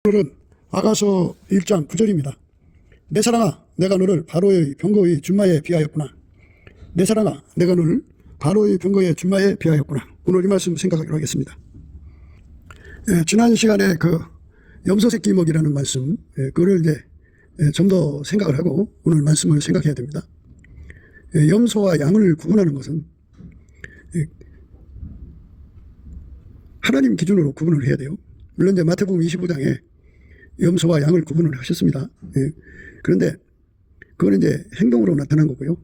오늘은 아가서 1장 9절입니다. 내 사랑아, 내가 너를 바로의 병거의 준마에 비하였구나. 내 사랑아, 내가 너를 바로의 병거의 준마에 비하였구나. 오늘 이 말씀 생각하기로 하겠습니다. 지난 시간에 그 염소새끼 먹이라는 말씀, 그거를 이제 좀 더 생각을 하고 오늘 말씀을 생각해야 됩니다. 염소와 양을 구분하는 것은 하나님 기준으로 구분을 해야 돼요. 물론 이제 마태복음 25장에 염소와 양을 구분을 하셨습니다. 그런데 그거는 이제 행동으로 나타난 거고요.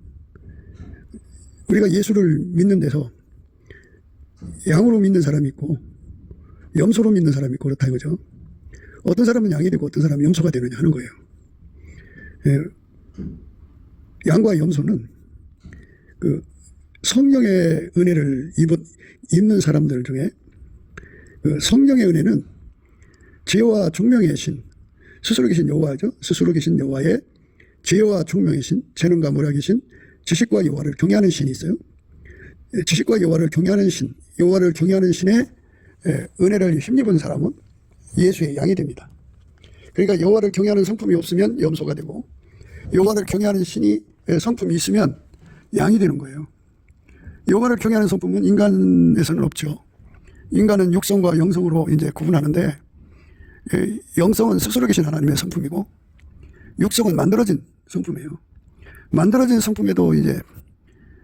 우리가 예수를 믿는 데서 양으로 믿는 사람이 있고 염소로 믿는 사람이 있고 그렇다 이거죠. 어떤 사람은 양이 되고 어떤 사람은 염소가 되느냐 하는 거예요. 양과 염소는 그 성령의 은혜를 입는 사람들 중에 그 성령의 은혜는 지혜와 총명의 신, 스스로 계신 여호와죠. 스스로 계신 여호와의 지혜와 총명의 신, 재능과 모략의 신, 지식과 여호와를 경외하는 신이 있어요. 지식과 여호와를 경외하는 신, 여호와를 경외하는 신의 은혜를 힘입은 사람은 예수의 양이 됩니다. 그러니까 여호와를 경외하는 성품이 없으면 염소가 되고 여호와를 경외하는 신이 성품이 있으면 양이 되는 거예요. 여호와를 경외하는 성품은 인간에서는 없죠. 인간은 육성과 영성으로 이제 구분하는데 영성은 스스로 계신 하나님의 성품이고 육성은 만들어진 성품이에요. 만들어진 성품에도 이제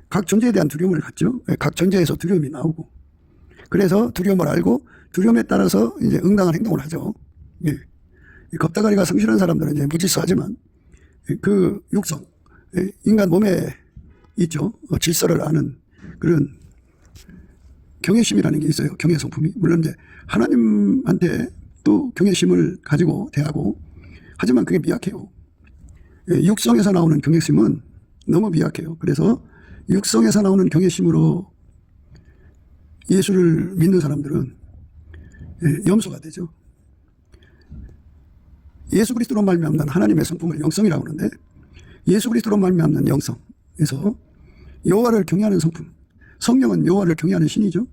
각 존재에 대한 두려움을 갖죠. 각 존재에서 두려움이 나오고 그래서 두려움을 알고 두려움에 따라서 이제 응당한 행동을 하죠. 겁다가리가 성실한 사람들은 이제 무질서하지만 그 육성, 인간 몸에 있죠. 질서를 아는 그런 경외심이라는 게 있어요. 경외 성품이. 물론 이제 하나님한테 또 경외심을 가지고 대하고 하지만 그게 미약해요. 육성에서 나오는 경외심은 너무 미약해요. 그래서 육성에서 나오는 경외심으로 예수를 믿는 사람들은 염소가 되죠. 예수 그리스도로 말미암는 하나님의 성품을 영성이라고 하는데 예수 그리스도로 말미암는 영성에서 여호와를 경외하는 성품, 성령은 여호와를 경외하는 신이죠.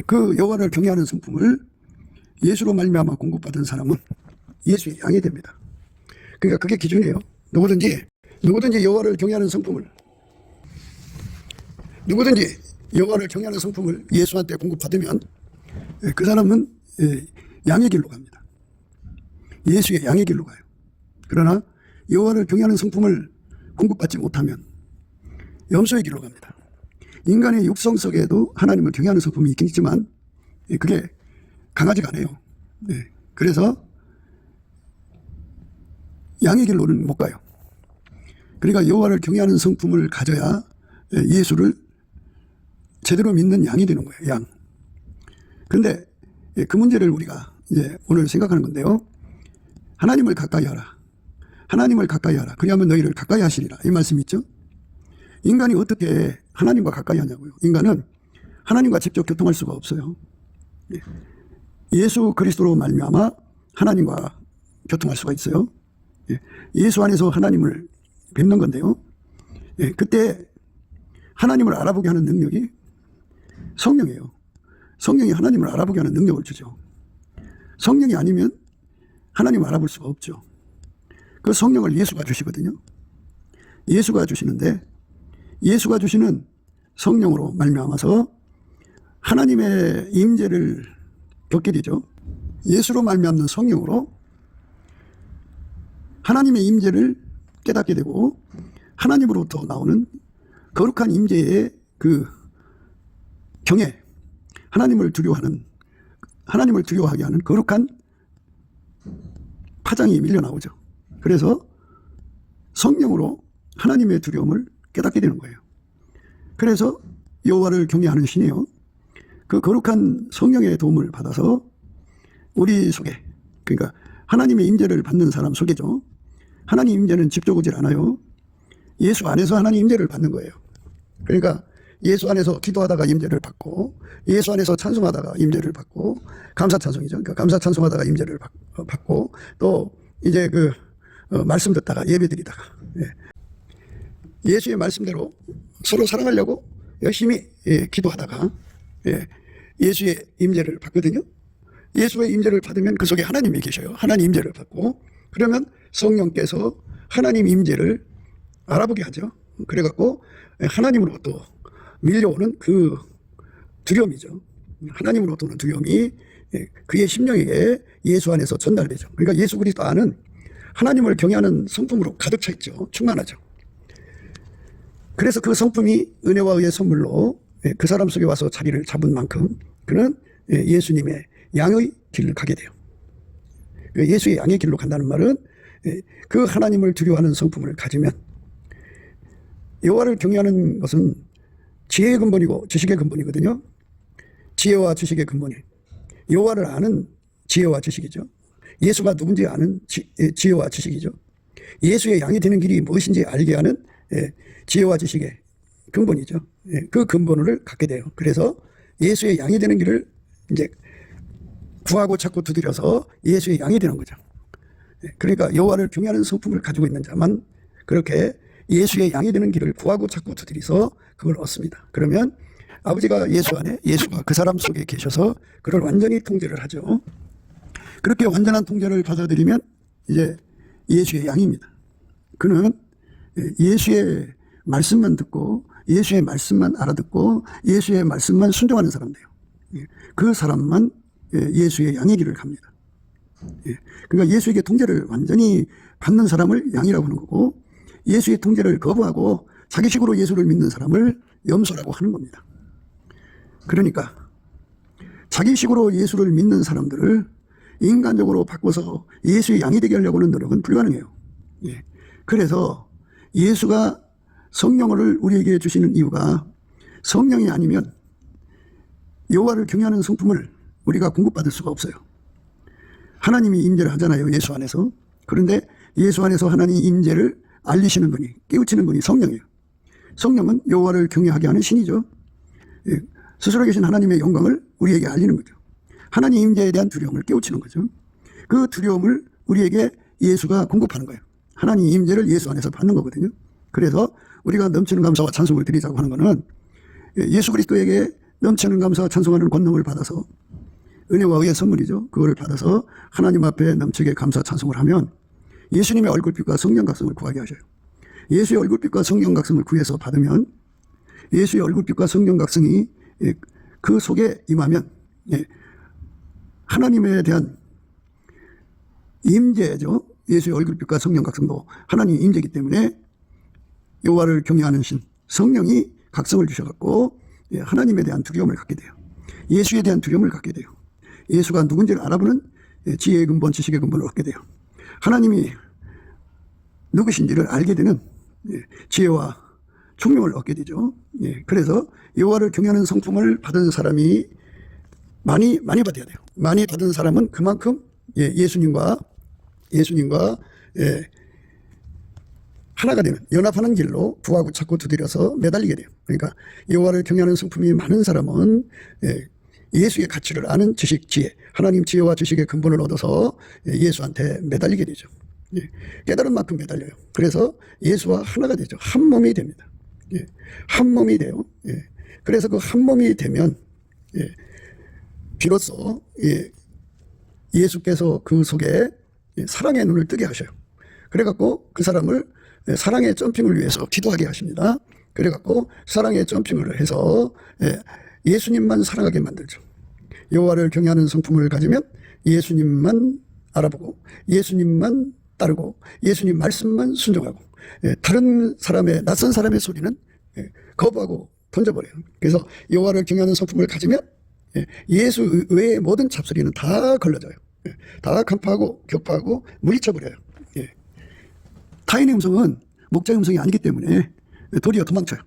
그 여호와를 경외하는 성품을 예수로 말미암아 공급받은 사람은 예수의 양이 됩니다. 그러니까 그게 기준이에요. 누구든지 여호와를 경외하는 성품을 예수한테 공급받으면 그 사람은 양의 길로 갑니다. 예수의 양의 길로 가요. 그러나 여호와를 경외하는 성품을 공급받지 못하면 염소의 길로 갑니다. 인간의 육성 속에도 하나님을 경외하는 성품이 있긴 있지만 그게 강하지가 않아요. 그래서 양의 길로는 못 가요. 그러니까 여호와를 경외하는 성품을 가져야 예수를 제대로 믿는 양이 되는 거예요. 양. 그런데 그 문제를 우리가 이제 오늘 생각하는 건데요. 하나님을 가까이 하라. 하나님을 가까이 하라. 그리하면 너희를 가까이 하시리라. 이 말씀이 있죠. 인간이 어떻게 하나님과 가까이 하냐고요. 인간은 하나님과 직접 교통할 수가 없어요. 예수 그리스도로 말미암아 하나님과 교통할 수가 있어요. 예수 안에서 하나님을 뵙는 건데요. 그때 하나님을 알아보게 하는 능력이 성령이에요. 성령이 하나님을 알아보게 하는 능력을 주죠. 성령이 아니면 하나님을 알아볼 수가 없죠. 그 성령을 예수가 주시거든요. 예수가 주시는데 예수가 주시는 성령으로 말미암아서 하나님의 임재를 겪게 되죠. 예수로 말미암는 성령으로 하나님의 임재를 깨닫게 되고 하나님으로부터 나오는 거룩한 임재의 그 경외, 하나님을 두려워하게 하는 거룩한 파장이 밀려나오죠. 그래서 성령으로 하나님의 두려움을 깨닫게 되는 거예요. 그래서 여호와를 경외하는 신이요. 그 거룩한 성령의 도움을 받아서 우리 속에, 그러니까 하나님의 임재를 받는 사람 속에죠. 하나님 임재는 집적 오질 않아요. 예수 안에서 하나님 임재를 받는 거예요. 그러니까 예수 안에서 기도하다가 임재를 받고 예수 안에서 찬송하다가 임재를 받고 감사 찬송이죠. 그러니까 감사 찬송하다가 임재를 받고 또 이제 그 말씀 듣다가 예배 드리다가 예수의 말씀대로 서로 사랑하려고 열심히 기도하다가 예수의 임재를 받거든요. 예수의 임재를 받으면 그 속에 하나님이 계셔요. 하나님 임재를 받고 그러면 성령께서 하나님 임재를 알아보게 하죠. 그래갖고 하나님으로부터 밀려오는 그 두려움이죠. 하나님으로부터 오는 두려움이 그의 심령에게 예수 안에서 전달되죠. 그러니까 예수 그리스도 안은 하나님을 경외하는 성품으로 가득 차 있죠. 충만하죠. 그래서 그 성품이 은혜와 의의 선물로 그 사람 속에 와서 자리를 잡은 만큼 그는 예수님의 양의 길을 가게 돼요. 예수의 양의 길로 간다는 말은 그 하나님을 두려워하는 성품을 가지면, 여호와를 경외하는 것은 지혜의 근본이고 지식의 근본이거든요. 지혜와 지식의 근본이 여호와를 아는 지혜와 지식이죠. 예수가 누군지 아는 지혜와 지식이죠. 예수의 양이 되는 길이 무엇인지 알게 하는 지혜와 지식의 근본이죠. 그 근본을 갖게 돼요. 그래서 예수의 양이 되는 길을 이제 구하고 찾고 두드려서 예수의 양이 되는 거죠. 그러니까 여호와를 경외하는 성품을 가지고 있는 자만 그렇게 예수의 양이 되는 길을 구하고 찾고 두드려서 그걸 얻습니다. 그러면 아버지가 예수 안에, 예수가 그 사람 속에 계셔서 그를 완전히 통제를 하죠. 그렇게 완전한 통제를 받아들이면 이제 예수의 양입니다. 그는 예수의 말씀만 듣고 예수의 말씀만 알아듣고 예수의 말씀만 순종하는 사람 돼요. 그 사람만 예수의 양의 길을 갑니다. 그러니까 예수에게 통제를 완전히 받는 사람을 양이라고 하는 거고, 예수의 통제를 거부하고 자기식으로 예수를 믿는 사람을 염소라고 하는 겁니다. 그러니까 자기식으로 예수를 믿는 사람들을 인간적으로 바꿔서 예수의 양이 되게 하려고 하는 노력은 불가능해요. 그래서 예수가 성령을 우리에게 주시는 이유가, 성령이 아니면 여호와를 경외하는 성품을 우리가 공급받을 수가 없어요. 하나님이 임재를 하잖아요, 예수 안에서. 그런데 예수 안에서 하나님 임재를 알리시는 분이, 깨우치는 분이 성령이에요. 성령은 여호와를 경외하게 하는 신이죠. 스스로 계신 하나님의 영광을 우리에게 알리는 거죠. 하나님 임재에 대한 두려움을 깨우치는 거죠. 그 두려움을 우리에게 예수가 공급하는 거예요. 하나님 임재를 예수 안에서 받는 거거든요. 그래서 우리가 넘치는 감사와 찬송을 드리자고 하는 것은 예수 그리스도에게 넘치는 감사와 찬송하는 권능을 받아서, 은혜와 의의 선물이죠. 그걸 받아서 하나님 앞에 넘치게 감사 찬송을 하면 예수님의 얼굴빛과 성령 각성을 구하게 하셔요. 예수의 얼굴빛과 성령 각성을 구해서 받으면, 예수의 얼굴빛과 성령 각성이 그 속에 임하면 하나님에 대한 임재죠. 예수의 얼굴빛과 성령 각성도 하나님의 임재이기 때문에 여호와를 경외하는 신 성령이 각성을 주셔갖고 하나님에 대한 두려움을 갖게 돼요. 예수에 대한 두려움을 갖게 돼요. 예수가 누군지를 알아보는 지혜의 근본, 지식의 근본을 얻게 돼요. 하나님이 누구신지를 알게 되는 지혜와 총명을 얻게 되죠. 그래서 여호와를 경외하는 성품을 받은 사람이 많이 받아야 돼요. 많이 받은 사람은 그만큼 예수님과 하나가 되는, 연합하는 길로 구하고 찾고 두드려서 매달리게 돼요. 그러니까 여호와를 경외하는 성품이 많은 사람은 예수의 가치를 아는 지식, 지혜, 하나님 지혜와 지식의 근본을 얻어서 예수한테 매달리게 되죠. 깨달은 만큼 매달려요. 그래서 예수와 하나가 되죠. 한 몸이 됩니다. 한 몸이 돼요. 그래서 그 한 몸이 되면 비로소 예수께서 그 속에 사랑의 눈을 뜨게 하셔요. 그래갖고 그 사람을 사랑의 점핑을 위해서 기도하게 하십니다. 그래갖고 사랑의 점핑을 해서 예수님만 사랑하게 만들죠. 여호와를 경외하는 성품을 가지면 예수님만 알아보고 예수님만 따르고 예수님 말씀만 순종하고 다른 사람의, 낯선 사람의 소리는 거부하고 던져버려요. 그래서 여호와를 경외하는 성품을 가지면 예수 외의 모든 잡소리는 다 걸러져요. 다 간파하고 격파하고 물리쳐버려요. 타인의 음성은 목자의 음성이 아니기 때문에 도리어 도망쳐요.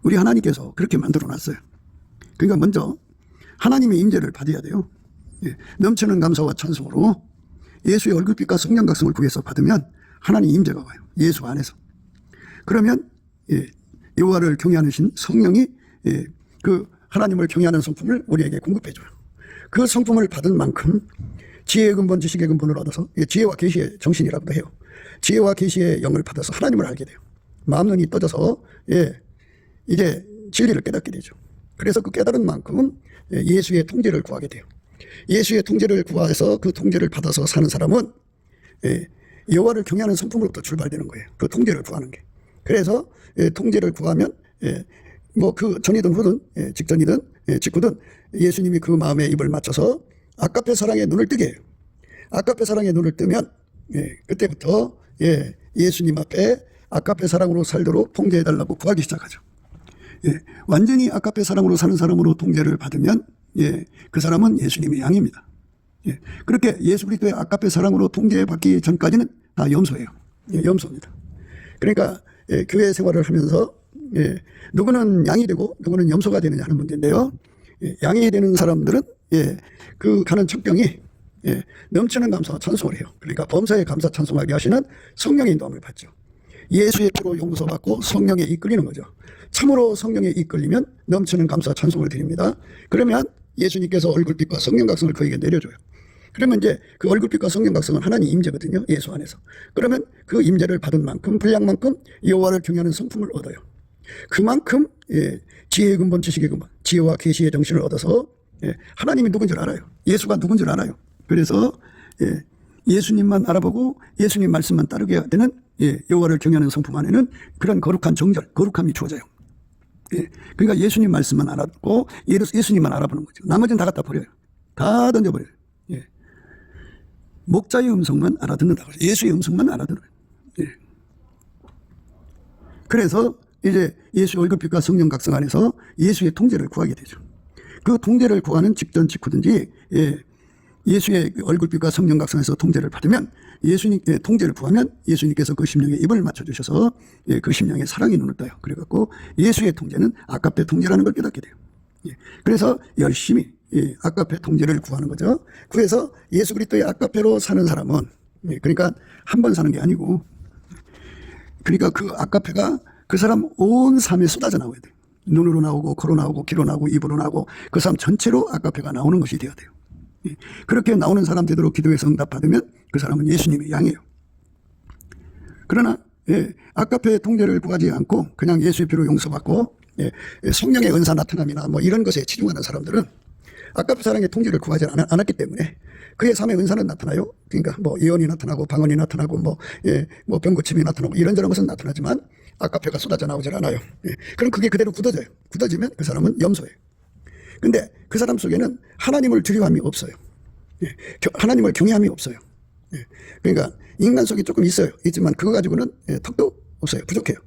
우리 하나님께서 그렇게 만들어놨어요. 그러니까 먼저 하나님의 임재를 받아야 돼요. 넘치는 감사와 찬송으로 예수의 얼굴빛과 성령 각성을 구해서 받으면 하나님 임재가 와요. 예수 안에서. 그러면 여호와를 경외하는 신 성령이 그 하나님을 경외하는 성품을 우리에게 공급해줘요. 그 성품을 받은 만큼 지혜의 근본, 지식의 근본을 얻어서, 지혜와 계시의 정신이라고도 해요. 지혜와 계시의 영을 받아서 하나님을 알게 돼요. 마음 눈이 떠져서 이제 진리를 깨닫게 되죠. 그래서 그 깨달은 만큼 예수의 통제를 구하게 돼요. 예수의 통제를 구해서 그 통제를 받아서 사는 사람은 여호와를 경외하는 성품으로부터 출발되는 거예요. 그 통제를 구하는 게. 그래서 통제를 구하면 뭐 그 전이든 후든 직전이든 직후든 예수님이 그 마음에 입을 맞춰서 아까페 사랑에 눈을 뜨게 해요. 아까페 사랑에 눈을 뜨면 그때부터 예수님 앞에 아까페 사랑으로 살도록 통제해달라고 구하기 시작하죠. 완전히 아까페 사랑으로 사는 사람으로 통제를 받으면 그 사람은 예수님의 양입니다. 그렇게 예수 그리스도의 아까페 사랑으로 통제받기 전까지는 다 염소예요. 염소입니다. 그러니까 교회 생활을 하면서 누구는 양이 되고 누구는 염소가 되느냐 하는 문제인데요. 양이 되는 사람들은 그 가는 척병이 넘치는 감사와 찬송을 해요. 그러니까 범사에 감사 찬송하게 하시는 성령의 인도함을 받죠. 예수의 피로 용서받고 성령에 이끌리는 거죠. 참으로 성령에 이끌리면 넘치는 감사 찬송을 드립니다. 그러면 예수님께서 얼굴빛과 성령각성을 그에게 내려줘요. 그러면 이제 그 얼굴빛과 성령각성은 하나님 임재거든요. 예수 안에서. 그러면 그 임재를 받은 만큼 분량만큼 여호와를 경외하는 성품을 얻어요. 그만큼 지혜의 근본 지식의 근본 지혜와 계시의 정신을 얻어서 하나님이 누군지 알아요. 예수가 누군지 알아요. 그래서 예수님만 알아보고 예수님 말씀만 따르게 되는 여호와를 경외하는 성품 안에는 그런 거룩한 정절, 거룩함이 주어져요. 그러니까 예수님 말씀만 알아듣고 예수님만 알아보는 거죠. 나머지는 다 갖다 버려요. 다 던져버려요. 목자의 음성만 알아듣는다고 해요. 예수의 음성만 알아들어요. 그래서 이제 예수 얼굴빛과 성령 각성 안에서 예수의 통제를 구하게 되죠. 그 통제를 구하는 직전 직후든지 예수의 얼굴빛과 성령 각성에서 통제를 받으면 예수님께 통제를 구하면 예수님께서 그 심령에 입을 맞춰주셔서 그 심령에 사랑의 눈을 떠요. 그래갖고 예수의 통제는 아까페 통제라는 걸 깨닫게 돼요. 그래서 열심히 아까페 통제를 구하는 거죠. 그래서 예수 그리스도의 아까페로 사는 사람은 그러니까 한 번 사는 게 아니고 그러니까 그 아까페가 그 사람 온 삶에 쏟아져 나와야 돼요. 눈으로 나오고 코로 나오고 귀로 나오고 입으로 나오고 그 사람 전체로 아까페가 나오는 것이 되어야 돼요. 그렇게 나오는 사람 되도록 기도해서 응답받으면 그 사람은 예수님의 양이에요. 그러나 아까페 통제를 구하지 않고 그냥 예수의 피로 용서받고 성령의 은사 나타남이나 뭐 이런 것에 치중하는 사람들은 아까페 사랑의 통제를 구하지 않았기 때문에 그의 삶의 은사는 나타나요. 그러니까 뭐 예언이 나타나고 방언이 나타나고 뭐 병고침이 나타나고 이런저런 것은 나타나지만 아까페가 쏟아져 나오질 않아요. 그럼 그게 그대로 굳어져요. 굳어지면 그 사람은 염소예요. 근데 그 사람 속에는 하나님을 두려움이 없어요. 하나님을 경외함이 없어요. 그러니까 인간 속에 조금 있어요. 있지만 그거 가지고는 턱도 없어요. 부족해요.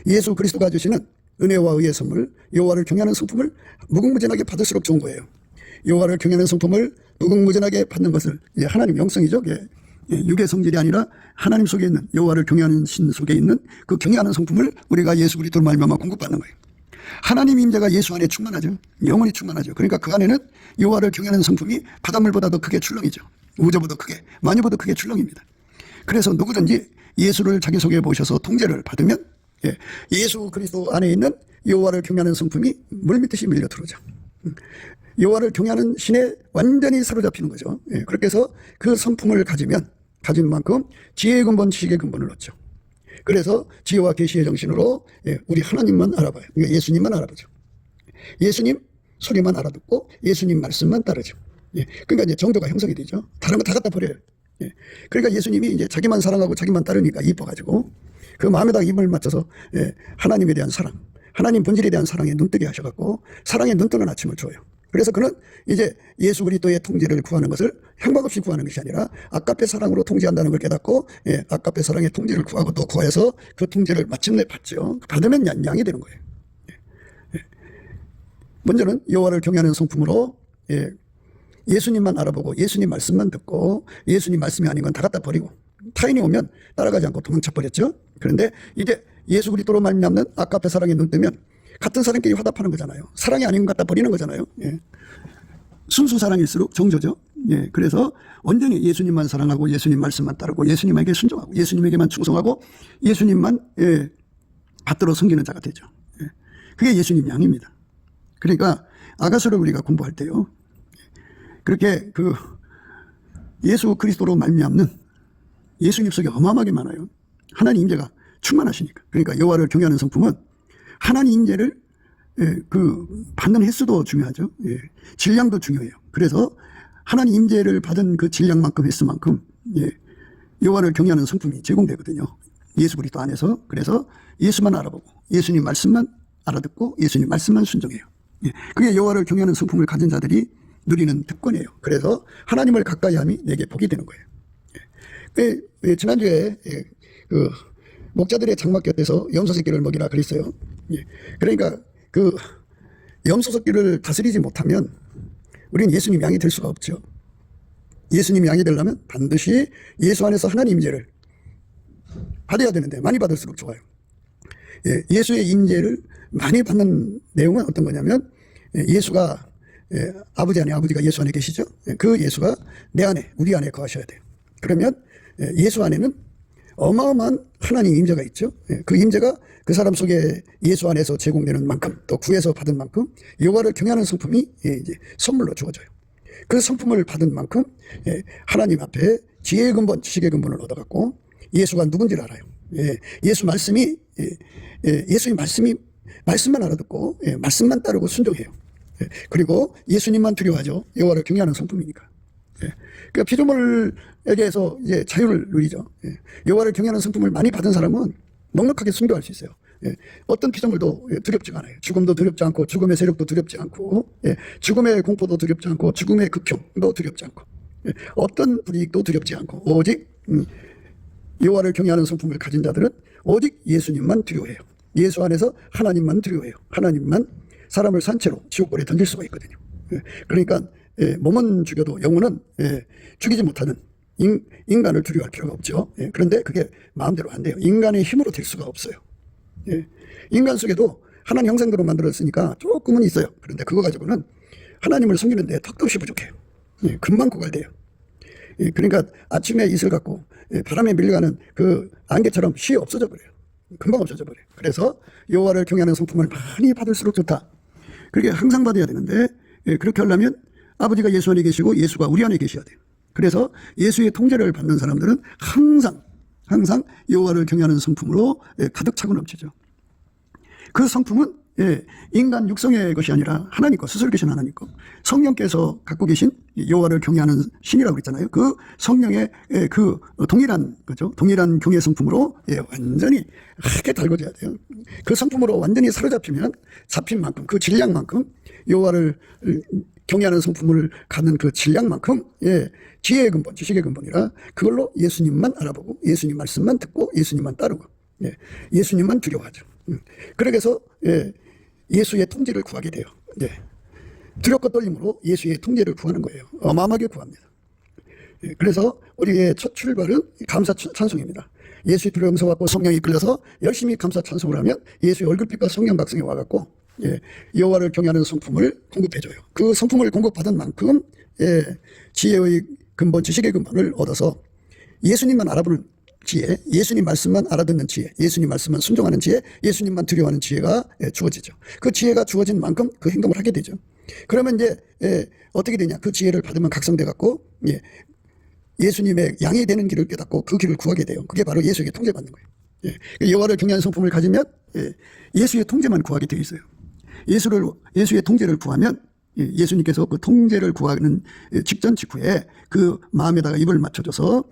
예수 그리스도가 주시는 은혜와 의의 선물, 여호와를 경외하는 성품을 무궁무진하게 받을수록 좋은 거예요. 여호와를 경외하는 성품을 무궁무진하게 받는 것을 하나님 영성이죠. 육의 성질이 아니라 하나님 속에 있는 여호와를 경외하는 신 속에 있는 그 경외하는 성품을 우리가 예수 그리스도로 말미암아 공급받는 거예요. 하나님 임재가 예수 안에 충만하죠. 영원히 충만하죠. 그러니까 그 안에는 여호와를 경외하는 성품이 바닷물보다 더 크게 출렁이죠. 우저보다 크게, 만유보다 크게 출렁입니다. 그래서 누구든지 예수를 자기 속에 모셔서 통제를 받으면 예수 그리스도 안에 있는 여호와를 경외하는 성품이 물밀듯이 밀려 들어오죠. 여호와를 경외하는 신에 완전히 사로잡히는 거죠. 그렇게 해서 그 성품을 가진 만큼 지혜의 근본, 지식의 근본을 얻죠. 그래서 지혜와 계시의 정신으로 우리 하나님만 알아봐요. 예수님만 알아보죠. 예수님 소리만 알아듣고 예수님 말씀만 따르죠. 그러니까 이제 정도가 형성이 되죠. 다른 거 다 갖다 버려요. 그러니까 예수님이 이제 자기만 사랑하고 자기만 따르니까 이뻐가지고 그 마음에다가 입을 맞춰서 하나님에 대한 사랑, 하나님 본질에 대한 사랑에 눈뜨게 하셔갖고 사랑에 눈뜨는 아침을 줘요. 그래서 그는 이제 예수 그리스도의 통제를 구하는 것을 형박 없이 구하는 것이 아니라 아까페 사랑으로 통제한다는 걸 깨닫고 아까페 사랑의 통제를 구하고 또 구해서 그 통제를 마침내 받죠. 받으면 양이 되는 거예요. 먼저는 여호와를 경외하는 성품으로 예수님만 알아보고 예수님 말씀만 듣고 예수님 말씀이 아닌 건 다 갖다 버리고 타인이 오면 따라가지 않고 도망쳐 버렸죠. 그런데 이제 예수 그리스도로 말미암는 아까페 사랑에 눈 뜨면 같은 사람끼리 화답하는 거잖아요. 사랑이 아닌 것 갖다 버리는 거잖아요. 순수 사랑일수록 정조죠. 그래서 온전히 예수님만 사랑하고 예수님 말씀만 따르고 예수님에게 순종하고 예수님에게만 충성하고 예수님만 받들어 섬기는 자가 되죠. 그게 예수님 양입니다. 그러니까 아가서를 우리가 공부할 때요. 그렇게 그 예수 그리스도로 말미암는 예수님 속에 어마어마하게 많아요. 하나님 임재가 충만하시니까. 그러니까 여호와를 경외하는 성품은 하나님 임재를 그 받는 횟수도 중요하죠. 질량도 중요해요. 그래서 하나님 임재를 받은 그 질량만큼 횟수만큼 여호와를 경외하는 성품이 제공되거든요. 예수 그리스도 안에서. 그래서 예수만 알아보고 예수님 말씀만 알아듣고 예수님 말씀만 순종해요. 그게 여호와를 경외하는 성품을 가진 자들이 누리는 특권이에요. 그래서 하나님을 가까이함이 내게 복이 되는 거예요. 지난주에 그 목자들의 장막 곁에서 염소 새끼를 먹이라 그랬어요. 그러니까 그 염소 새끼를 다스리지 못하면 우리는 예수님 양이 될 수가 없죠. 예수님 양이 되려면 반드시 예수 안에서 하나님 임재를 받아야 되는데 많이 받을수록 좋아요. 예수의 임재를 많이 받는 내용은 어떤 거냐면 예수가 아버지 안에, 아버지가 예수 안에 계시죠. 그 예수가 내 안에, 우리 안에 거하셔야 돼요. 그러면 예수 안에는 어마어마한 하나님 임재가 있죠. 그 임재가 그 사람 속에 예수 안에서 제공되는 만큼 또 구해서 받은 만큼 여호와를 경외하는 성품이 이제 선물로 주어져요. 그 성품을 받은 만큼 하나님 앞에 지혜의 근본, 지식의 근본을 얻어갖고 예수가 누군지를 알아요. 예수 말씀이 예수의 말씀만 알아듣고 말씀만 따르고 순종해요. 그리고 예수님만 두려워하죠. 여호와를 경외하는 성품이니까. 그러니까 피조물에게서 이제 자유를 누리죠. 여호와를 경외하는 성품을 많이 받은 사람은 넉넉하게 순교할 수 있어요. 어떤 피조물도 두렵지가 않아요. 죽음도 두렵지 않고 죽음의 세력도 두렵지 않고 죽음의 공포도 두렵지 않고 죽음의 극형도 두렵지 않고 어떤 불이익도 두렵지 않고 오직 여호와를 경외하는 성품을 가진 자들은 오직 예수님만 두려워해요. 예수 안에서 하나님만 두려워해요. 하나님만 사람을 산채로 지옥불에 던질 수가 있거든요. 그러니까 몸은 죽여도 영혼은 죽이지 못하는 인간을 두려워할 필요가 없죠. 그런데 그게 마음대로 안 돼요. 인간의 힘으로 될 수가 없어요. 인간 속에도 하나님 형상대로 만들었으니까 조금은 있어요. 그런데 그거 가지고는 하나님을 섬기는데 턱도 없이 부족해요. 금방 고갈돼요. 그러니까 아침에 이슬 갖고 바람에 밀려가는 그 안개처럼 쉬 없어져 버려요. 금방 없어져 버려요. 그래서 여호와를 경외하는 성품을 많이 받을수록 좋다. 그렇게 항상 받아야 되는데 그렇게 하려면 아버지가 예수 안에 계시고 예수가 우리 안에 계셔야 돼요. 그래서 예수의 통제를 받는 사람들은 항상 여호와를 경외하는 성품으로 가득 차고 넘치죠. 그 성품은 인간 육성의 것이 아니라 하나님 것, 스스로 계신 하나님 것, 성령께서 갖고 계신 여호와를 경외하는 신이라고 그랬잖아요. 그 성령의 그 동일한 거죠. 동일한 경외 성품으로 완전히 하게 달궈져야 돼요. 그 성품으로 완전히 사로잡히면 잡힌 만큼 그 질량만큼 여호와를 경외하는 성품을 갖는 그 질량만큼 지혜의 근본, 지식의 근본이라 그걸로 예수님만 알아보고 예수님 말씀만 듣고 예수님만 따르고 예수님만 두려워하죠. 그래서 예수의 통제를 구하게 돼요. 두렵고 떨림으로 예수의 통제를 구하는 거예요. 어마어마하게 구합니다. 그래서 우리의 첫 출발은 감사 찬송입니다. 예수의 두려움 받고 성령이 이끌려서 열심히 감사 찬송을 하면 예수의 얼굴빛과 성령 각성이 와갖고 여호와를 경외하는 성품을 공급해줘요. 그 성품을 공급받은 만큼 지혜의 근본, 지식의 근본을 얻어서 예수님만 알아보는 지혜, 예수님 말씀만 알아듣는 지혜, 예수님 말씀만 순종하는 지혜, 예수님만 두려워하는 지혜가 주어지죠. 그 지혜가 주어진 만큼 그 행동을 하게 되죠. 그러면 이제 어떻게 되냐? 그 지혜를 받으면 각성돼 갖고 예수님의 양이 되는 길을 깨닫고 그 길을 구하게 돼요. 그게 바로 예수에게 통제받는 거예요. 여호와를 경외하는 성품을 가지면 예수의 통제만 구하게 되어 있어요. 예수의 통제를 구하면 예수님께서 그 통제를 구하는 직전 직후에 그 마음에다가 입을 맞춰줘서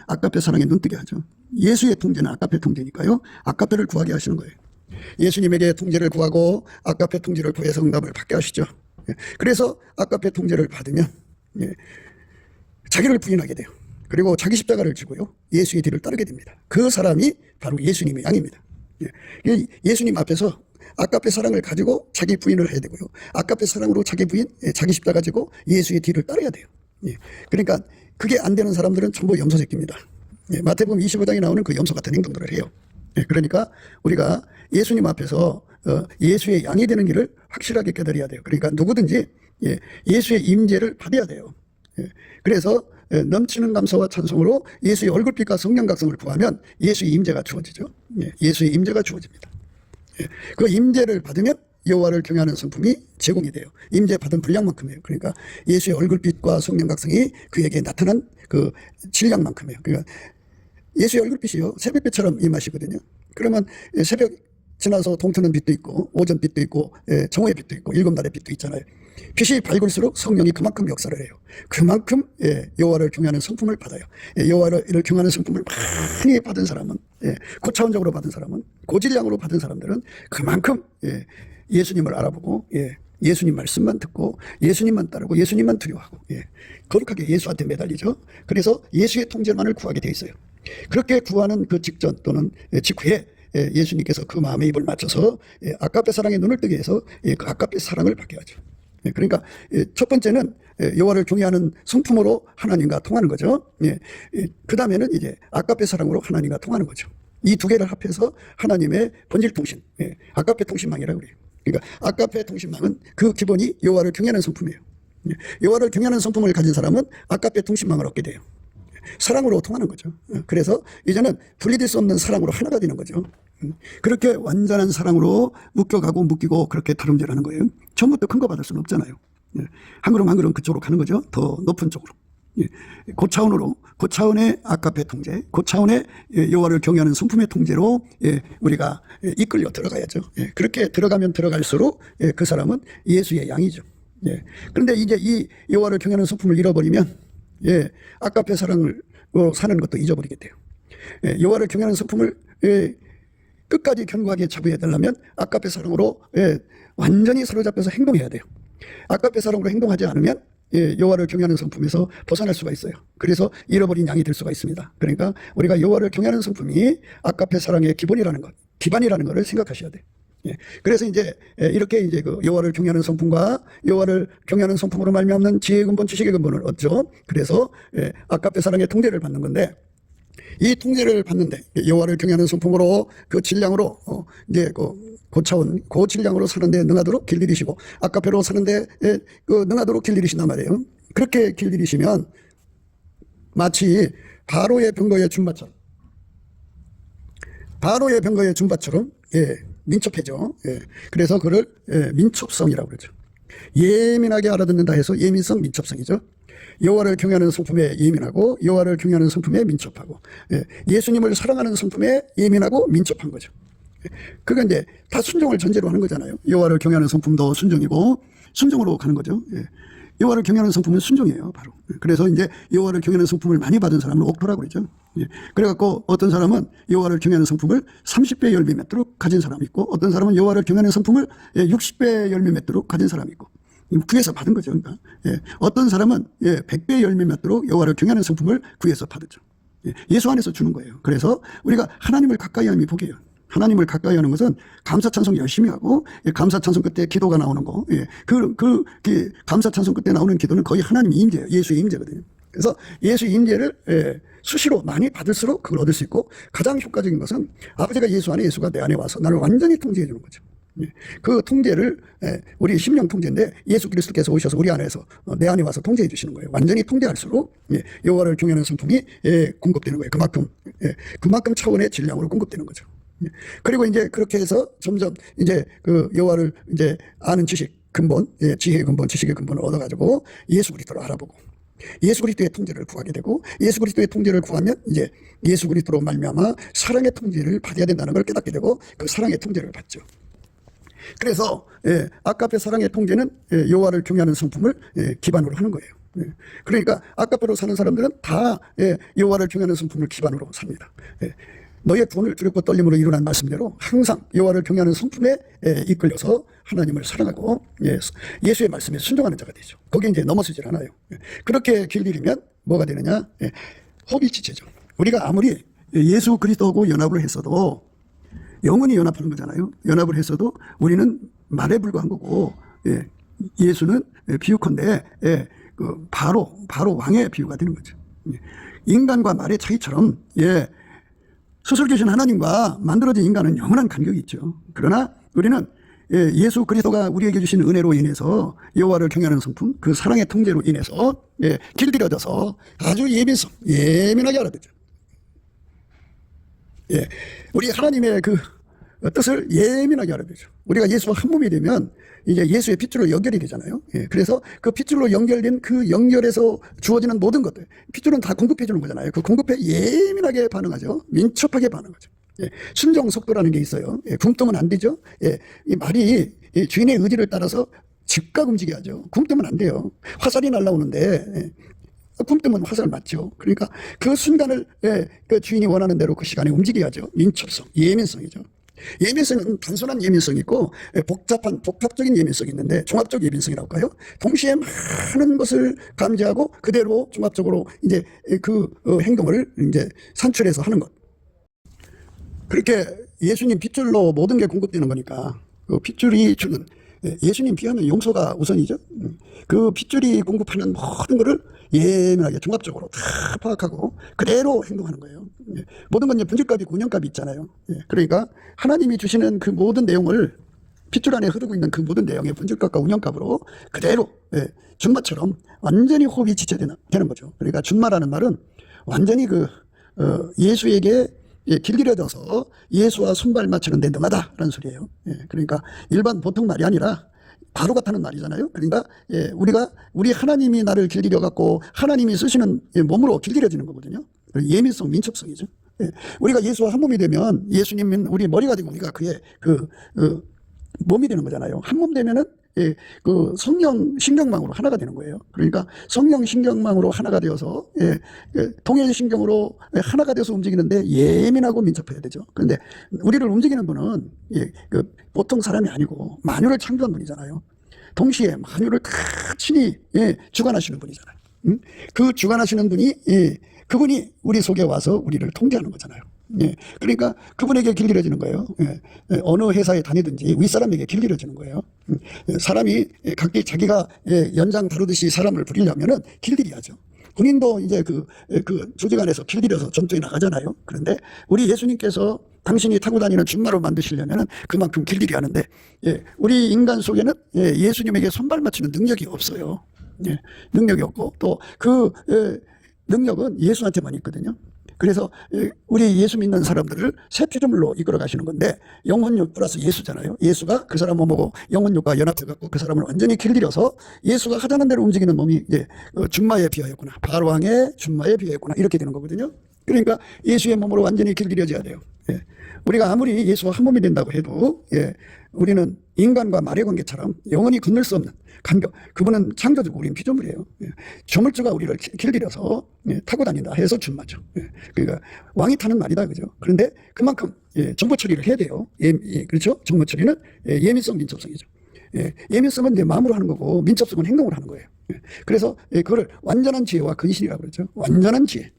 아까페 사랑에 눈뜨게 하죠. 예수의 통제는 아까페 통제니까요. 아까페를 구하게 하시는 거예요. 예수님에게 통제를 구하고 아까페 통제를 구해서 응답을 받게 하시죠. 그래서 아까페 통제를 받으면 자기를 부인하게 돼요. 그리고 자기 십자가를 지고요. 예수의 뒤를 따르게 됩니다. 그 사람이 바로 예수님의 양입니다. 예수님 앞에서 아까페 사랑을 가지고 자기 부인을 해야 되고요. 아까페 사랑으로 자기 부인, 자기 십자가 지고 예수의 뒤를 따라야 돼요. 그러니까 그게 안 되는 사람들은 전부 염소 새끼입니다. 마태복음 25장에 나오는 그 염소 같은 행동들을 해요. 그러니까 우리가 예수님 앞에서 예수의 양이 되는 길을 확실하게 깨달아야 돼요. 그러니까 누구든지 예수의 임재를 받아야 돼요. 그래서 넘치는 감사와 찬송으로 예수의 얼굴빛과 성령 각성을 구하면 예수의 임재가 주어지죠. 예수의 임재가 주어집니다. 그 임재를 받으면 여호와를 경외하는 성품이 제공이 돼요. 임재 받은 분량만큼이에요. 그러니까 예수의 얼굴빛과 성령 각성이 그에게 나타난 그 질량만큼이에요. 그러니까 예수의 얼굴빛이요 새벽빛처럼 임하시거든요. 그러면 새벽 지나서 동트는 빛도 있고 오전 빛도 있고 정오의 빛도 있고 일곱 날의 빛도 있잖아요. 빛이 밝을수록 성령이 그만큼 역사를 해요. 그만큼 여호와를 경외하는 성품을 받아요. 여호와를 경외하는 성품을 많이 받은 사람은, 고차원적으로 받은 사람은, 고질량으로 받은 사람들은 그만큼 예수님을 알아보고 예수님 말씀만 듣고 예수님만 따르고 예수님만 두려워하고 거룩하게 예수한테 매달리죠. 그래서 예수의 통제만을 구하게 돼 있어요. 그렇게 구하는 그 직전 또는 직후에 예수님께서 그 마음의 입을 맞춰서 아까페 사랑에 눈을 뜨게 해서 그 아까페 사랑을 받게 하죠. 그러니까 첫 번째는 여호와를 경외하는 성품으로 하나님과 통하는 거죠. 그 다음에는 이제 아까페 사랑으로 하나님과 통하는 거죠. 이 두 개를 합해서 하나님의 본질 통신, 아까페 통신망이라고 그래요. 그러니까 아까페 통신망은 그 기본이 여호와를 경외하는 성품이에요. 여호와를 경외하는 성품을 가진 사람은 아까페 통신망을 얻게 돼요. 사랑으로 통하는 거죠. 그래서 이제는 분리될 수 없는 사랑으로 하나가 되는 거죠. 그렇게 완전한 사랑으로 묶여가고 묶이고 그렇게 다름질하는 거예요. 처음부터 큰 거 받을 수는 없잖아요. 한 걸음 한 걸음 그쪽으로 가는 거죠. 더 높은 쪽으로. 고차원으로, 고차원의 아까페 통제, 고차원의 여호와를 경외하는 성품의 통제로 우리가 이끌려 들어가야죠. 그렇게 들어가면 들어갈수록 그 사람은 예수의 양이죠. 그런데 이제 이 여호와를 경외하는 성품을 잃어버리면 아까페 사랑으로 사는 것도 잊어버리게 돼요. 여호와를 경외하는 성품을 끝까지 견고하게 잡아야 되려면 아까페 사랑으로 완전히 사로잡혀서 행동해야 돼요. 아까페 사랑으로 행동하지 않으면 여호와를 경외하는 성품에서 벗어날 수가 있어요. 그래서 잃어버린 양이 될 수가 있습니다. 그러니까 우리가 여호와를 경외하는 성품이 아까페 사랑의 기본이라는 것, 기반이라는 것을 생각하셔야 돼요. 그래서 이제 이렇게 이제 그 여호와를 경외하는 성품과 여호와를 경외하는 성품으로 말미암는 지혜의 근본, 지식의 근본을 얻죠. 그래서 아까페 사랑의 통제를 받는 건데, 이 통제를 받는데 여호와를 경외하는 성품으로 그 질량으로 이제 그 고차원, 고질량으로 사는데 능하도록 길들이시고 아까페로 사는데 그 능하도록 길들이신단 말이에요. 그렇게 길들이시면 마치 바로의 병거의 준바처럼, 바로의 병거의 준바처럼 민첩해져. 그래서 그를 민첩성이라고 그러죠. 예민하게 알아듣는다 해서 예민성, 민첩성이죠. 여호와를 경외하는 성품에 예민하고 여호와를 경외하는 성품에 민첩하고 예수님을 사랑하는 성품에 예민하고 민첩한 거죠. 그게 이제 다 순종을 전제로 하는 거잖아요. 여호와를 경외하는 성품도 순종이고 순종으로 가는 거죠. 여호와를 경외하는 성품은 순종이에요, 바로. 그래서 이제 여호와를 경외하는 성품을 많이 받은 사람을 옥토라고 그러죠. 그래갖고 어떤 사람은 여호와를 경외하는 성품을 30배 열매 맺도록 가진 사람이 있고, 어떤 사람은 여호와를 경외하는 성품을 60배 열매 맺도록 가진 사람이 있고, 구해서 받은 거죠. 그러니까 어떤 사람은 100배 열매 맺도록 여호와를 경외하는 성품을 구해서 받았죠. 예수 안에서 주는 거예요. 그래서 우리가 하나님을 가까이 함이 복이에요. 하나님을 가까이 하는 것은 감사 찬송 열심히 하고, 감사 찬송 끝에 기도가 나오는 거, 그 감사 찬송 끝에 나오는 기도는 거의 하나님의 임재예요. 예수의 임재거든요. 그래서 예수의 임재를 수시로 많이 받을수록 그걸 얻을 수 있고, 가장 효과적인 것은 아버지가 예수 안에, 예수가 내 안에 와서 나를 완전히 통제해 주는 거죠. 그 통제를 우리 심령 통제인데 예수 그리스도께서 오셔서 우리 안에서 내 안에 와서 통제해 주시는 거예요. 완전히 통제할수록 여호와를 경외하는 성품이 공급되는 거예요. 그만큼 차원의 질량으로 공급되는 거죠. 그리고 이제 그렇게 해서 점점 이제 그 여호와를 이제 아는 지식 근본, 지혜의 근본, 지식의 근본을 얻어가지고 예수 그리스도를 알아보고 예수 그리스도의 통제를 구하게 되고, 예수 그리스도의 통제를 구하면 이제 예수 그리스도로 말미암아 사랑의 통제를 받아야 된다는 걸 깨닫게 되고 그 사랑의 통제를 받죠. 그래서 아까페 사랑의 통제는 여호와를 경외하는 성품을 기반으로 하는 거예요. 그러니까 아까페로 사는 사람들은 다 여호와를 경외하는 성품을 기반으로 삽니다. 너의 돈을 두렵고 떨림으로 이루는 말씀대로 항상 여호와를 경외하는 성품에 이끌려서 하나님을 사랑하고 예수의 말씀에 순종하는 자가 되죠. 거기에 이제 넘어서질 않아요. 그렇게 길들이면 뭐가 되느냐? 호흡이 지체죠. 우리가 아무리 예수 그리스도하고 연합을 했어도 영원히 연합하는 거잖아요. 연합을 했어도 우리는 말에 불과한 거고, 예수는 비유컨대 바로 왕의 비유가 되는 거죠. 인간과 말의 차이처럼 스스로 계신 하나님과 만들어진 인간은 영원한 간격이 있죠. 그러나 우리는 예수 그리스도가 우리에게 주신 은혜로 인해서 여호와를 경외하는 성품, 그 사랑의 통제로 인해서 길들여져서 아주 예민하게 알아듣죠. 우리 하나님의 그 뜻을 예민하게 알아듣죠. 우리가 예수와 한 몸이 되면 이제 예수의 핏줄로 연결이 되잖아요. 그래서 그 핏줄로 연결된 그 연결에서 주어지는 모든 것들, 핏줄은 다 공급해 주는 거잖아요. 그 공급에 예민하게 반응하죠. 민첩하게 반응하죠. 순종 속도라는 게 있어요. 굶뜨면 안 되죠. 이 말이 주인의 의지를 따라서 즉각 움직여야죠. 굶뜨면 안 돼요. 화살이 날라오는데 굶뜨면 화살 맞죠. 그러니까 그 순간을 그 주인이 원하는 대로 그 시간에 움직여야죠. 민첩성, 예민성이죠. 예민성은 단순한 예민성이 있고 복합적인 예민성이 있는데 종합적 예민성이라고 할까요? 동시에 많은 것을 감지하고 그대로 종합적으로 이제 그 행동을 이제 산출해서 하는 것. 그렇게 예수님 핏줄로 모든 게 공급되는 거니까 그 핏줄이 주는 예수님 비하면 용서가 우선이죠. 그 핏줄이 공급하는 모든 것을 예민하게 종합적으로 다 파악하고 그대로 행동하는 거예요. 모든 건 이제 분질값이 있고 운영값이 있잖아요. 그러니까 하나님이 주시는 그 모든 내용을 핏줄 안에 흐르고 있는 그 모든 내용의 분질값과 운영값으로 그대로 준마처럼 완전히 호흡이 지체되는 거죠. 그러니까 준마라는 말은 완전히 예수에게 길들여져서 예수와 손발 맞추는 데 능하다라는 소리예요. 그러니까 일반 보통 말이 아니라 바로 같다는 말이잖아요. 그러니까 우리 하나님이 나를 길들여 갖고 하나님이 쓰시는 몸으로 길들여지는 거거든요. 예민성, 민첩성이죠. 우리가 예수와 한 몸이 되면 예수님은 우리 머리가 되고 우리가 그의 몸이 되는 거잖아요. 한 몸 되면은 그 성령 신경망으로 하나가 되는 거예요. 그러니까 성령 신경망으로 하나가 되어서 동일 신경으로 하나가 되어서 움직이는데 예민하고 민첩해야 되죠. 그런데 우리를 움직이는 분은 보통 사람이 아니고 만유를 창조한 분이잖아요. 동시에 만유를 다 친히 주관하시는 분이잖아요. 그 주관하시는 분이 그분이 우리 속에 와서 우리를 통제하는 거잖아요. 그러니까 그분에게 길들여지는 거예요. 어느 회사에 다니든지 윗사람에게 길들여지는 거예요. 사람이 각기 자기가 연장 다루듯이 사람을 부리려면은 길들여야죠. 군인도 이제 그 조직 안에서 길들여서 전투에 나가잖아요. 그런데 우리 예수님께서 당신이 타고 다니는 준마로 만드시려면은 그만큼 길들여야 하는데 우리 인간 속에는 예수님에게 손발 맞추는 능력이 없어요. 능력이 없고 또 그 능력은 예수한테만 있거든요. 그래서 우리 예수 믿는 사람들을 새 피조물로 이끌어 가시는 건데 영혼육 플러스 예수잖아요. 예수가 그 사람 몸하고 영혼육과 연합해 갖고 그 사람을 완전히 길들여서 예수가 하자는 대로 움직이는 몸이 이제 준마에 비하였구나. 바로왕의 준마에 비하였구나. 이렇게 되는 거거든요. 그러니까 예수의 몸으로 완전히 길들여져야 돼요. 우리가 아무리 예수와 한 몸이 된다고 해도 우리는 인간과 말의 관계처럼 영원히 건널 수 없는 간격. 그분은 창조주고 우리는 피조물이에요. 조물주가 우리를 길들여서 타고 다닌다 해서 준마죠. 그러니까 왕이 타는 말이다, 그죠? 그런데 그만큼 정보 처리를 해야 돼요. 그렇죠? 정보 처리는 예민성, 민첩성이죠. 예민성은 이제 마음으로 하는 거고 민첩성은 행동으로 하는 거예요. 그래서 그거를 완전한 지혜와 근신이라고 그러죠. 완전한 지혜.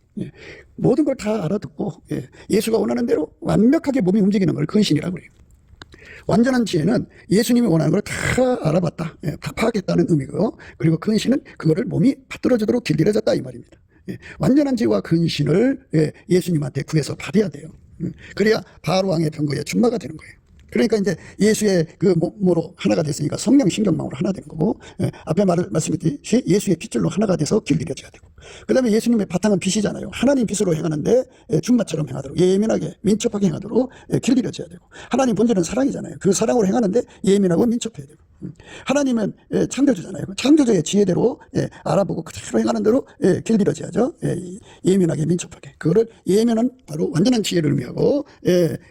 모든 걸 다 알아듣고 예수가 원하는 대로 완벽하게 몸이 움직이는 걸 근신이라고 그래요. 완전한 지혜는 예수님이 원하는 걸 다 알아봤다, 다 파악했다는 의미고요. 그리고 근신은 그거를 몸이 받들어지도록 길들여졌다 이 말입니다. 완전한 지혜와 근신을 예수님한테 구해서 받아야 돼요. 그래야 바로왕의 병거에 준마가 되는 거예요. 그러니까 이제 예수의 그 몸으로 하나가 됐으니까 성령 신경망으로 하나 되는 거고, 앞에 말씀드렸듯이 예수의 핏줄로 하나가 돼서 길들여져야 되고, 그 다음에 예수님의 바탕은 빛이잖아요. 하나님 빛으로 행하는데 준마처럼 행하도록, 예민하게 민첩하게 행하도록 길들여져야 되고, 하나님 본질은 사랑이잖아요. 그 사랑으로 행하는데 예민하고 민첩해야 되고, 하나님은 창조주잖아요. 창조주의 지혜대로 알아보고 그대로 행하는 대로 길들여져야죠. 예민하게 민첩하게. 그거를 예민은 바로 완전한 지혜를 의미하고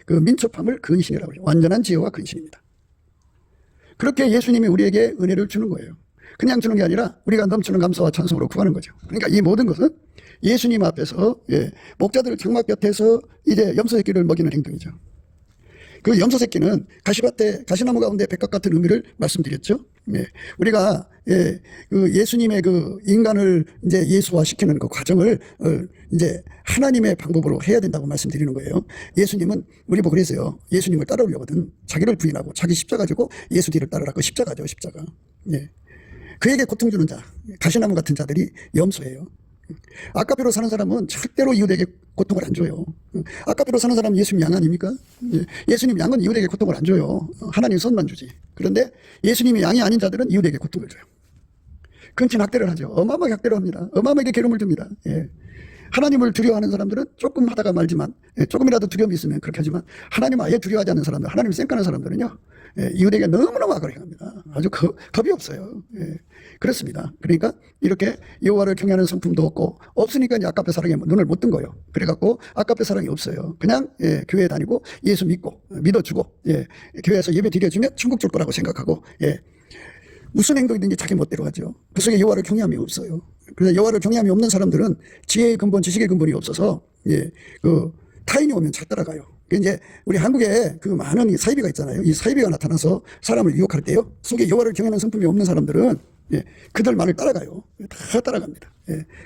그 민첩함을 근신이라고 해요. 완전한 지혜와 근신입니다. 그렇게 예수님이 우리에게 은혜를 주는 거예요. 그냥 주는 게 아니라 우리가 넘치는 감사와 찬송으로 구하는 거죠. 그러니까 이 모든 것은 예수님 앞에서 목자들 장막 곁에서 이제 염소 새끼를 먹이는 행동이죠. 그 염소 새끼는 가시밭에 가시나무 가운데 백각 같은 의미를 말씀드렸죠. 우리가 그 예수님의 그 인간을 이제 예수화시키는 그 과정을 이제 하나님의 방법으로 해야 된다고 말씀드리는 거예요. 예수님은 우리 보고 그랬어요. 예수님을 따라오려거든 자기를 부인하고 자기 십자가 지고 예수 뒤를 따르라. 그 십자가죠, 십자가. 그에게 고통 주는 자, 가시나무 같은 자들이 염소예요. 아까피로 사는 사람은 절대로 이웃에게 고통을 안 줘요. 아까피로 사는 사람은 예수님 양 아닙니까? 예수님 양은 이웃에게 고통을 안 줘요. 하나님 선만 주지. 그런데 예수님이 양이 아닌 자들은 이웃에게 고통을 줘요. 근친 학대를 하죠. 어마어마하게 학대를 합니다. 어마어마하게 괴로움을 줍니다. 하나님을 두려워하는 사람들은 조금 하다가 말지만, 조금이라도 두려움이 있으면 그렇게 하지만, 하나님 아예 두려워하지 않는 사람들, 하나님을 쌩까는 사람들은요, 이웃에게 너무너무 악을 행합니다. 아주 겁이 없어요. 그렇습니다. 그러니까 이렇게 여호와를 경외하는 성품도 없고, 없으니까 이제 아까페 사랑에 눈을 못 뜬 거예요. 그래갖고 아까페 사랑이 없어요. 그냥 교회 다니고 예수 믿고 믿어주고 교회에서 예배 드려주면 천국 줄 거라고 생각하고 무슨 행동이든지 자기 멋대로 하죠. 그 속에 여호와를 경외함이 없어요. 그래서 여호와를 경외함이 없는 사람들은 지혜의 근본, 지식의 근본이 없어서 타인이 오면 잘 따라가요. 이제 우리 한국에 그 많은 사이비가 있잖아요. 이 사이비가 나타나서 사람을 유혹할 때요, 속에 여호와를 경외하는 성품이 없는 사람들은 그들 말을 따라가요. 다 따라갑니다.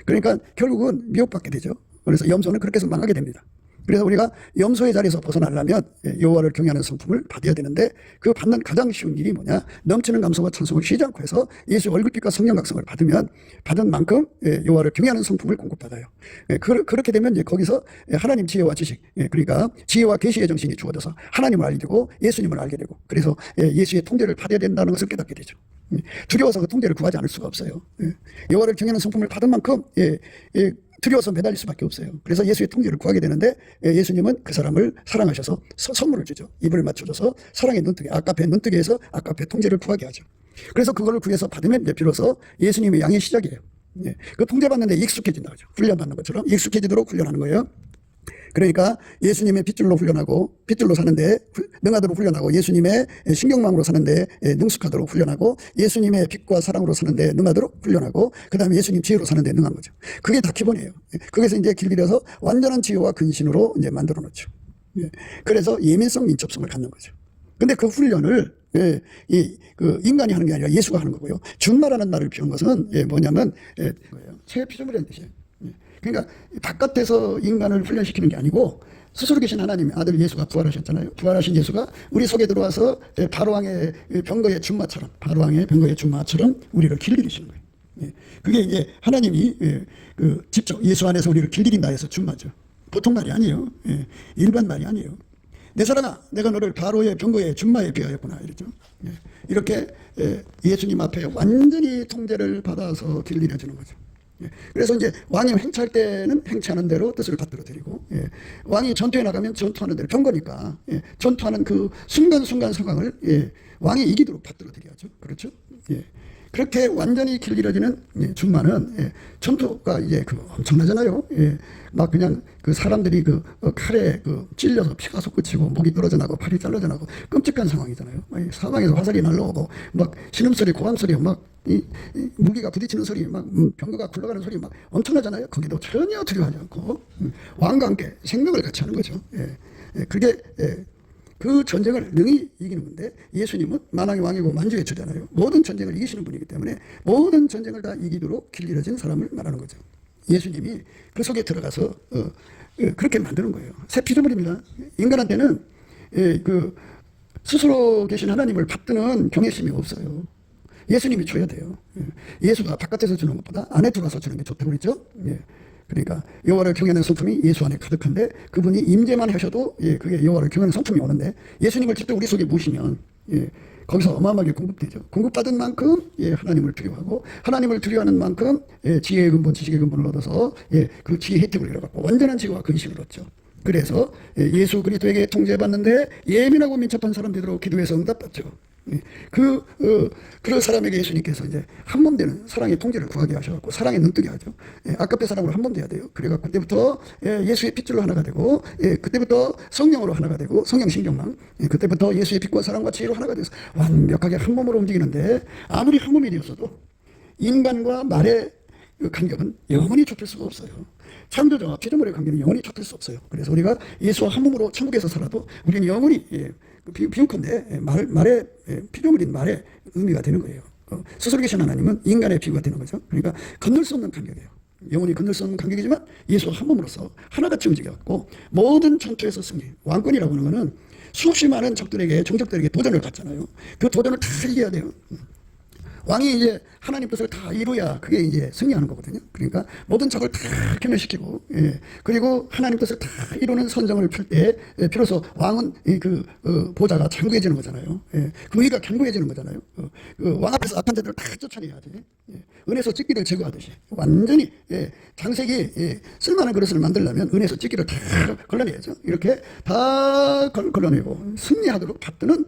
그러니까 결국은 미혹받게 되죠. 그래서 염소는 그렇게 해서 망하게 됩니다. 그래서 우리가 염소의 자리에서 벗어나려면 여호와를 경외하는 성품을 받아야 되는데, 그 받는 가장 쉬운 일이 뭐냐? 넘치는 감사와 찬송을 쉬지 않고 해서 예수의 얼굴빛과 성령 각성을 받으면 받은 만큼 여호와를 경외하는 성품을 공급받아요. 그렇게 되면 이제 거기서 하나님 지혜와 지식, 그러니까 지혜와 계시의 정신이 주어져서 하나님을 알게 되고 예수님을 알게 되고, 그래서 예수의 통제를 받아야 된다는 것을 깨닫게 되죠. 두려워서 그 통제를 구하지 않을 수가 없어요. 여호와를 경외하는 성품을 받은 만큼 두려워서 매달릴 수밖에 없어요. 그래서 예수의 통제를 구하게 되는데, 예수님은 그 사람을 사랑하셔서 선물을 주죠. 입을 맞춰줘서 사랑의 눈뜨기, 아까페 눈뜨기에서 아까페 통제를 구하게 하죠. 그래서 그걸 구해서 받으면 이제 비로소 예수님의 양의 시작이에요. 그 통제받는데 익숙해진다 그죠. 훈련받는 것처럼 익숙해지도록 훈련하는 거예요. 그러니까 예수님의 핏줄로 훈련하고, 핏줄로 사는데 능하도록 훈련하고, 예수님의 신경망으로 사는데 능숙하도록 훈련하고, 예수님의 빛과 사랑으로 사는데 능하도록 훈련하고, 그 다음에 예수님 지혜로 사는데 능한 거죠. 그게 다 기본이에요. 거기서 이제 길들여서 완전한 지혜와 근신으로 이제 만들어 놓죠. 그래서 예민성, 민첩성을 갖는 거죠. 근데 그 훈련을 그 인간이 하는 게 아니라 예수가 하는 거고요. 준마라는 말을 피운 것은 뭐냐면 새 피조물이라는 뜻이에요. 그러니까 바깥에서 인간을 훈련시키는 게 아니고, 스스로 계신 하나님의 아들 예수가 부활하셨잖아요. 부활하신 예수가 우리 속에 들어와서 바로왕의 병거의 준마처럼, 바로왕의 병거의 준마처럼 우리를 길들이시는 거예요. 그게 이제 하나님이 직접 예수 안에서 우리를 길들인다 해서 준마죠. 보통 말이 아니에요. 일반 말이 아니에요. 내 사랑아, 내가 너를 바로의 병거의 준마에 비하였구나, 이랬죠. 이렇게 예수님 앞에 완전히 통제를 받아서 길들여주는 거죠. 그래서 이제 왕이 행차할 때는 행차하는 대로 뜻을 받들어 드리고, 왕이 전투에 나가면 전투하는 대로, 병거니까 전투하는 그 순간순간 상황을 왕이 이기도록 받들어 드려야죠. 그렇죠? 그렇게 완전히 길들여지는 준마는 전투가 이제 엄청나잖아요. 막 그냥 그 사람들이 칼에 찔려서 피가 솟구치고 목이 떨어져 나고 팔이 잘라져 나고 끔찍한 상황이잖아요. 사방에서 화살이 날라오고 막 신음소리, 고함소리, 막 무기가 부딪히는 소리, 막 병거가 굴러가는 소리 막 엄청나잖아요. 거기도 전혀 두려워하지 않고 왕과 함께 생명을 같이 하는 거죠. 그게 그 전쟁을 능히 이기는 건데, 예수님은 만왕의 왕이고 만주의 주잖아요. 모든 전쟁을 이기시는 분이기 때문에 모든 전쟁을 다 이기도록 길들여진 사람을 말하는 거죠. 예수님이 그 속에 들어가서 그렇게 만드는 거예요. 새 피조물입니다. 인간한테는 스스로 계신 하나님을 받드는 경외심이 없어요. 예수님이 줘야 돼요. 예수가 바깥에서 주는 것보다 안에 들어가서 주는 게 좋다고 그랬죠. 그러니까 여호와를 경외하는 성품이 예수 안에 가득한데, 그분이 임재만 하셔도 그게 여호와를 경외하는 성품이 오는데, 예수님을 직접 우리 속에 모시면 거기서 어마어마하게 공급되죠. 공급받은 만큼 하나님을 두려워하고, 하나님을 두려워하는 만큼 지혜의 근본, 지식의 근본을 얻어서 그 지혜 혜택을 잃어갖고 완전한 지혜와 근신을 얻죠. 그래서 예수 그리스도에게 통제받는데 예민하고 민첩한 사람 되도록 기도해서 응답받죠. 그런 사람에게 예수님께서 이제 한 몸 되는 사랑의 통제를 구하게 하셔갖고 사랑의 눈뜨게 하죠. 아까페 사랑으로 한 몸 돼야 돼요. 그래갖고 그때부터 예수의 핏줄로 하나가 되고, 그때부터 성령으로 하나가 되고, 성령 신경망, 그때부터 예수의 빛과 사랑과 지혜로 하나가 돼서 완벽하게 한 몸으로 움직이는데, 아무리 한 몸이 되었어도 인간과 말의 간격은 영원히 좁힐 수가 없어요. 창조자와 피조물의 관계는 영원히 좁힐 수 없어요. 그래서 우리가 예수와 한 몸으로 천국에서 살아도 우리는 영원히 비유컨대 말의 피조물인 말의 의미가 되는 거예요. 스스로 계신 하나님은 인간의 비유가 되는 거죠. 그러니까 건널 수 없는 간격이에요. 영원히 건널 수 없는 간격이지만 예수와 한 몸으로서 하나같이 움직여갖고 모든 전투에서 승리. 왕권이라고 하는 거는 수없이 많은 적들에게, 정적들에게 도전을 받잖아요. 그 도전을 다 이겨야 돼요. 왕이 이제 하나님 뜻을 다 이루어야 그게 이제 승리하는 거거든요. 그러니까 모든 적을 다 괴멸시키고, 그리고 하나님 뜻을 다 이루는 선정을 펼 때 비로소 왕은 보좌가 견고해지는 거잖아요. 그 위가 견고해지는 거잖아요. 왕 앞에서 악한 자들을 다 쫓아내야지. 은에서 찢기를 제거하듯이 완전히 장색이 쓸만한 그릇을 만들려면 은에서 찢기를 다 걸러내야죠. 이렇게 다 걸러내고 승리하도록 받드는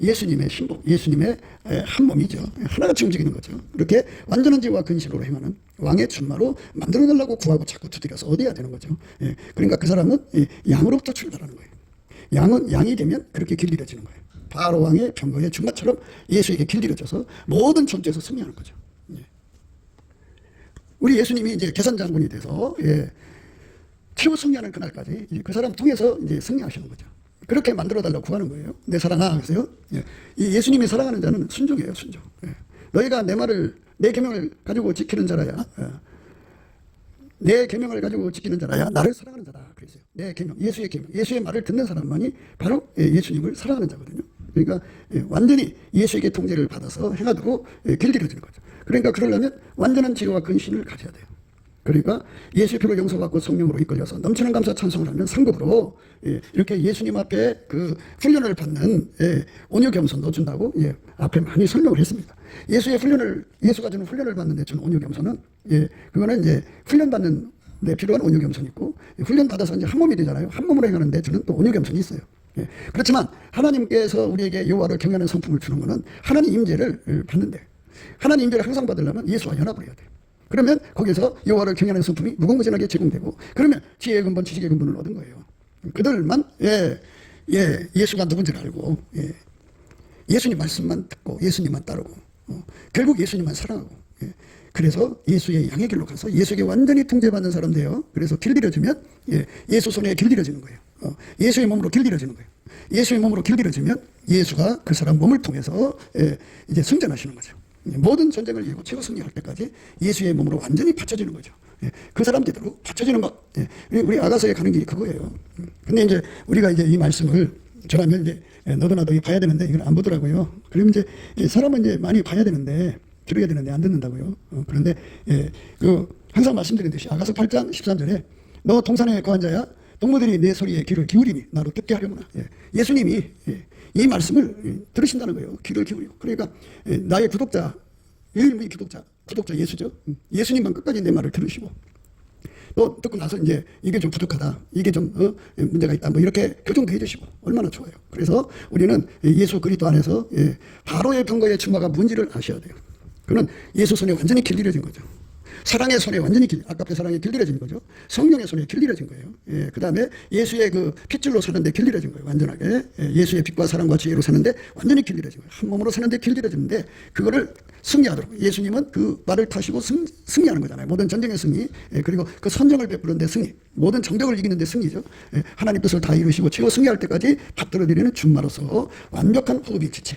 예수님의 신복, 예수님의 한 몸이죠. 하나같이 움직이는 거죠. 이렇게 완전한 지혜와 근신으로 행하는 왕의 준마로 만들어달라고 구하고 자꾸 두드려서 얻어야 되는 거죠. 그러니까 그 사람은 양으로부터 출발하는 거예요. 양이 되면 그렇게 길들여지는 거예요. 바로 왕의 병거의 준마처럼 예수에게 길들여져서 모든 전투에서 승리하는 거죠. 우리 예수님이 이제 계산장군이 돼서 최후 승리하는 그날까지 그 사람 통해서 이제 승리하시는 거죠. 그렇게 만들어달라고 구하는 거예요. 내 사랑아. 그래서요. 이 예수님이 사랑하는 자는 순종이에요. 순종. 너희가 내 말을, 내 계명을 가지고 지키는 자라야. 내 계명을 가지고 지키는 자라야 나를 사랑하는 자다. 그랬어요. 내 계명, 예수의 계명, 예수의 말을 듣는 사람만이 바로 예수님을 사랑하는 자거든요. 그러니까 완전히 예수에게 통제를 받아서 행하도록 길들여지는 거죠. 그러니까 그러려면 완전한 지혜와 근신을 가져야 돼요. 그러니까 예수의 피로 용서받고 성령으로 이끌려서 넘치는 감사 찬송을 하면 상급으로 이렇게 예수님 앞에 그 훈련을 받는 온유 겸손도 준다고 앞에 많이 설명을 했습니다. 예수가 주는 훈련을 받는 데 주는 온유 겸손은 그거는 이제 훈련받는 데 필요한 온유 겸손이 있고 훈련 받아서 이제 한 몸이 되잖아요. 한 몸으로 행하는 데 주는 또 온유 겸손이 있어요. 그렇지만 하나님께서 우리에게 여호와를 경외하는 성품을 주는 것은 하나님 임재를 받는데 하나님 임재를 항상 받으려면 예수와 연합을 해야 돼요. 그러면 거기서 여호와를 경외하는 성품이 무궁무진하게 제공되고 그러면 지혜의 근본, 지식의 근본을 얻은 거예요. 그들만 예수가 누군지를 알고 예수님 말씀만 듣고 예수님만 따르고 결국 예수님만 사랑하고 그래서 예수의 양의 길로 가서 예수에게 완전히 통제받는 사람 돼요. 그래서 길들여지면 예수 손에 길들여지는 거예요. 예수의 몸으로 길들여지는 거예요. 예수의 몸으로 길들여지면 예수가 그 사람 몸을 통해서 이제 승전하시는 거죠. 모든 전쟁을 이기고 최후 승리할 때까지 예수의 몸으로 완전히 받쳐지는 거죠. 그 사람 제대로 받쳐지는 것. 우리 아가서에 가는 길이 그거예요. 근데 이제 우리가 이제 이 말씀을 저라면 이제 너도 나도 봐야 되는데 이걸 안 보더라고요. 그러면 이제 사람은 이제 많이 봐야 되는데 들어야 되는데 안 듣는다고요. 그런데 항상 말씀드린 듯이 아가서 8장 13절에 너 동산에 거한 자야 동무들이 내 소리에 귀를 기울이니 나로 듣게 하려구나. 예수님이 이 말씀을 들으신다는 거예요. 귀를 기울이고. 그러니까 나의 구독자, 유일무이 구독자 예수죠. 예수님만 끝까지 내 말을 들으시고 또 듣고 나서 이제 이게 좀 부족하다, 이게 좀 문제가 있다, 뭐 이렇게 교정도 해주시고 얼마나 좋아요. 그래서 우리는 예수 그리스도 안에서 바로의 병거의 충마가 뭔지를 아셔야 돼요. 그는 예수 손에 완전히 길들여진 거죠. 사랑의 손에 완전히 아깝게 사랑에 길들여진 거죠. 성령의 손에 길들여진 거예요. 그 다음에 예수의 그 핏줄로 사는데 길들여진 거예요. 완전하게. 예수의 빛과 사랑과 지혜로 사는데 완전히 길들여진 거예요. 한 몸으로 사는데 길들여지는데 그거를 승리하도록 예수님은 그 말을 타시고 승리하는 거잖아요. 모든 전쟁의 승리, 그리고 그 선정을 베푸는데 승리, 모든 정적을 이기는데 승리죠. 하나님 뜻을 다 이루시고 최후 승리할 때까지 받들어 드리는 준마로서 완벽한 호흡이 지체,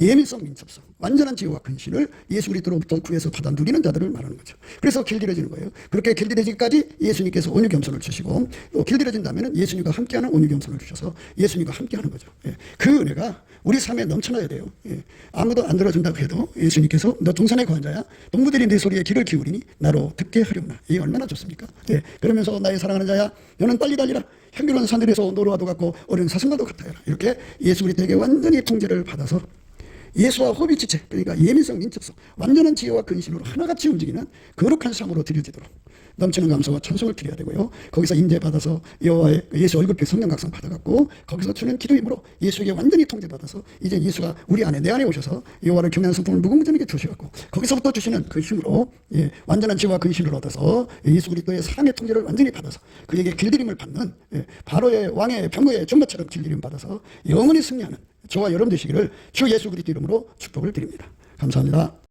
예민성, 민첩성, 완전한 지혜와 근신을 예수 그리스도로부터 구해서 받아 누리는 자들을 말하는 거죠. 그래서 길들여지는 거예요. 그렇게 길들여지기까지 예수님께서 온유 겸손을 주시고 또 길들여진다면 예수님과 함께하는 온유 겸손을 주셔서 예수님과 함께하는 거죠. 그 은혜가 우리 삶에 넘쳐나야 돼요. 아무도 안 들어준다고 해도 예수님께서 너 동산에 거한 자야 동무들이 내 소리에 귀를 기울이니 나로 듣게 하려구나. 이게 얼마나 좋습니까? 그러면서 나의 사랑하는 자야 너는 빨리 달리라. 향기로운 산들에서 노루와도 같고 어린 사슴과도 같아야 이렇게 예수 그리스도에게 완전히 통제를 받아서 예수와 호흡이 지체, 그러니까 예민성, 민첩성, 완전한 지혜와 근신으로 하나같이 움직이는 거룩한 삶으로 드려지도록 넘치는 감사와 찬송을 드려야 되고요. 거기서 인재받아서 여호와의 예수 얼굴빛 성령각성 받아갖고 거기서 주는 기도 힘으로 예수에게 완전히 통제받아서 이제 예수가 우리 안에 내 안에 오셔서 여호와를 경외하는 성품을 무궁무진하게 주셔갖고 거기서부터 주시는 그 힘으로 완전한 지혜와 근신을 얻어서 예수 그리스도의 사랑의 통제를 완전히 받아서 그에게 길들임을 받는 바로의 왕의 병거의 전마처럼 길들임 받아서 영원히 승리하는 저와 여러분 되시기를 주 예수 그리스도 이름으로 축복을 드립니다. 감사합니다.